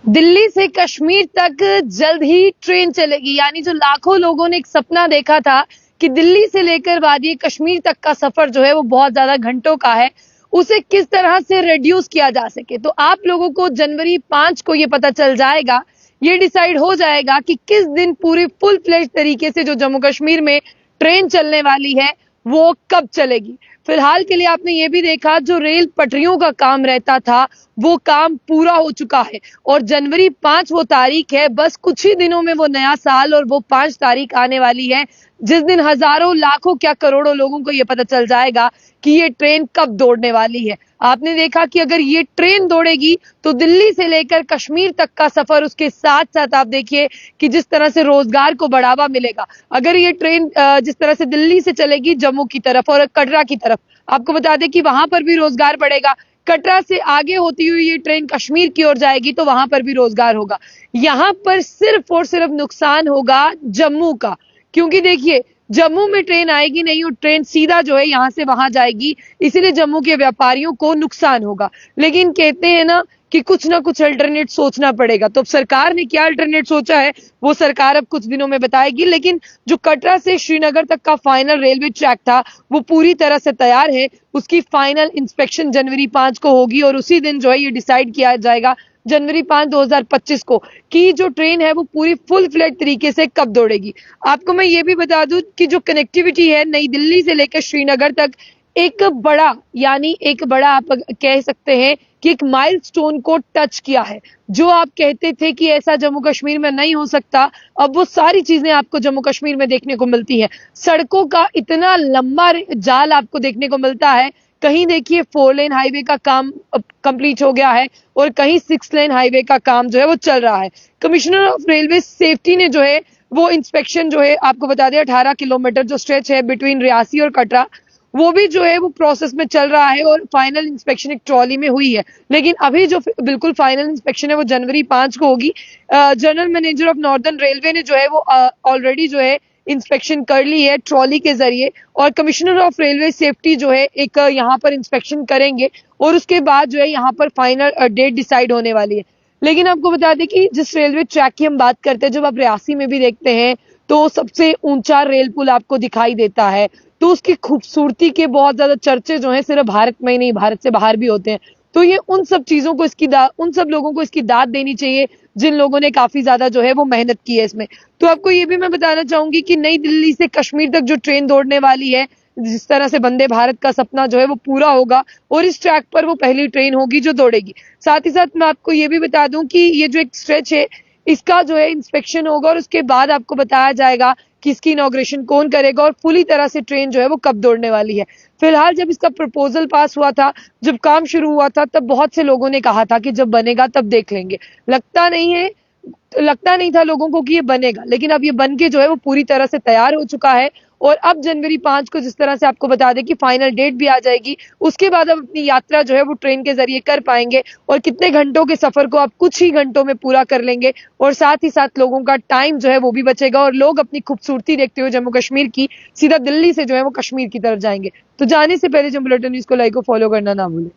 दिल्ली से कश्मीर तक जल्द ही ट्रेन चलेगी। यानी जो लाखों लोगों ने एक सपना देखा था कि दिल्ली से लेकर वादी कश्मीर तक का सफर जो है वो बहुत ज्यादा घंटों का है, उसे किस तरह से रिड्यूस किया जा सके। तो आप लोगों को जनवरी 5 को ये पता चल जाएगा, ये डिसाइड हो जाएगा कि किस दिन पूरी फुल फ्लेज तरीके से जो जम्मू कश्मीर में ट्रेन चलने वाली है वो कब चलेगी। फिलहाल के लिए आपने ये भी देखा, जो रेल पटरियों का काम रहता था वो काम पूरा हो चुका है और जनवरी 5 वो तारीख है। बस कुछ ही दिनों में वो नया साल और वो 5 तारीख आने वाली है, जिस दिन हजारों लाखों क्या करोड़ों लोगों को ये पता चल जाएगा कि ये ट्रेन कब दौड़ने वाली है। आपने देखा कि अगर ये ट्रेन दौड़ेगी तो दिल्ली से लेकर कश्मीर तक का सफर, उसके साथ साथ आप देखिए कि जिस तरह से रोजगार को बढ़ावा मिलेगा। अगर ये ट्रेन जिस तरह से दिल्ली से चलेगी जम्मू की तरफ और कटरा की तरफ, आपको बता दें कि वहां पर भी रोजगार बढ़ेगा। कटरा से आगे होती हुई ये ट्रेन कश्मीर की ओर जाएगी तो वहां पर भी रोजगार होगा। यहां पर सिर्फ और सिर्फ नुकसान होगा जम्मू का, क्योंकि देखिए जम्मू में ट्रेन आएगी नहीं और ट्रेन सीधा जो है यहां से वहां जाएगी, इसीलिए जम्मू के व्यापारियों को नुकसान होगा। लेकिन कहते हैं ना कुछ अल्टरनेट सोचना पड़ेगा। तो अब सरकार ने क्या अल्टरनेट सोचा है वो सरकार अब कुछ दिनों में बताएगी। लेकिन जो कटरा से श्रीनगर तक का फाइनल रेलवे ट्रैक था वो पूरी तरह से तैयार है। उसकी फाइनल इंस्पेक्शन जनवरी 5 को होगी और उसी दिन जो है ये डिसाइड किया जाएगा जनवरी 5 2025 को कि जो ट्रेन है वो पूरी फुल फ्लेज तरीके से कब दौड़ेगी। आपको मैं ये भी बता दूं कि जो कनेक्टिविटी है नई दिल्ली से लेकर श्रीनगर तक, एक बड़ा आप कह सकते हैं कि एक माइलस्टोन को टच किया है। जो आप कहते थे कि ऐसा जम्मू कश्मीर में नहीं हो सकता, अब वो सारी चीजें आपको जम्मू कश्मीर में देखने को मिलती है। सड़कों का इतना लंबा जाल आपको देखने को मिलता है। कहीं देखिए 4 लेन हाईवे का काम कंप्लीट हो गया है और कहीं 6 लेन हाईवे का काम जो है वो चल रहा है। कमिश्नर ऑफ रेलवे सेफ्टी ने जो है वो इंस्पेक्शन जो है आपको बता दें 18 किलोमीटर जो स्ट्रेच है बिटवीन रियासी और कटरा, वो भी जो है वो प्रोसेस में चल रहा है और फाइनल इंस्पेक्शन एक ट्रॉली में हुई है। लेकिन अभी जो बिल्कुल फाइनल इंस्पेक्शन है वो जनवरी 5 को होगी। General manager of northern railway ने जो है वो ऑलरेडी जो है इंस्पेक्शन कर ली है ट्रॉली के जरिए, और कमिश्नर ऑफ रेलवे सेफ्टी जो है एक यहाँ पर इंस्पेक्शन करेंगे और उसके बाद जो है यहाँ पर फाइनल डेट डिसाइड होने वाली है। लेकिन आपको बता दें कि जिस रेलवे ट्रैक की हम बात करते हैं, जब आप रियासी में भी देखते हैं तो सबसे ऊंचा रेल पुल आपको दिखाई देता है, तो उसकी खूबसूरती के बहुत ज्यादा चर्चे जो हैं सिर्फ भारत में ही नहीं भारत से बाहर भी होते हैं। तो ये उन सब चीजों को उन सब लोगों को इसकी दाद देनी चाहिए जिन लोगों ने काफी ज्यादा जो है वो मेहनत की है इसमें। तो आपको ये भी मैं बताना चाहूंगी कि नई दिल्ली से कश्मीर तक जो ट्रेन दौड़ने वाली है, जिस तरह से वंदे भारत का सपना जो है वो पूरा होगा और इस ट्रैक पर वो पहली ट्रेन होगी जो दौड़ेगी। साथ ही साथ मैं आपको ये भी बता दूं कि ये जो एक स्ट्रेच है इसका जो है इंस्पेक्शन होगा और उसके बाद आपको बताया जाएगा कि इसकी इनॉग्रेशन कौन करेगा और पूरी तरह से ट्रेन जो है वो कब दौड़ने वाली है। फिलहाल जब इसका प्रपोजल पास हुआ था, जब काम शुरू हुआ था, तब बहुत से लोगों ने कहा था कि जब बनेगा तब देख लेंगे। लगता नहीं था लोगों को कि ये बनेगा, लेकिन अब ये बन के जो है वो पूरी तरह से तैयार हो चुका है। और अब जनवरी 5 को जिस तरह से आपको बता दें कि फाइनल डेट भी आ जाएगी, उसके बाद अब अपनी यात्रा जो है वो ट्रेन के जरिए कर पाएंगे और कितने घंटों के सफर को आप कुछ ही घंटों में पूरा कर लेंगे और साथ ही साथ लोगों का टाइम जो है वो भी बचेगा और लोग अपनी खूबसूरती देखते हुए जम्मू कश्मीर की सीधा दिल्ली से जो है वो कश्मीर की तरफ जाएंगे। तो जाने से पहले जब बुलेटिन न्यूज को लाइक और फॉलो करना ना भूलें।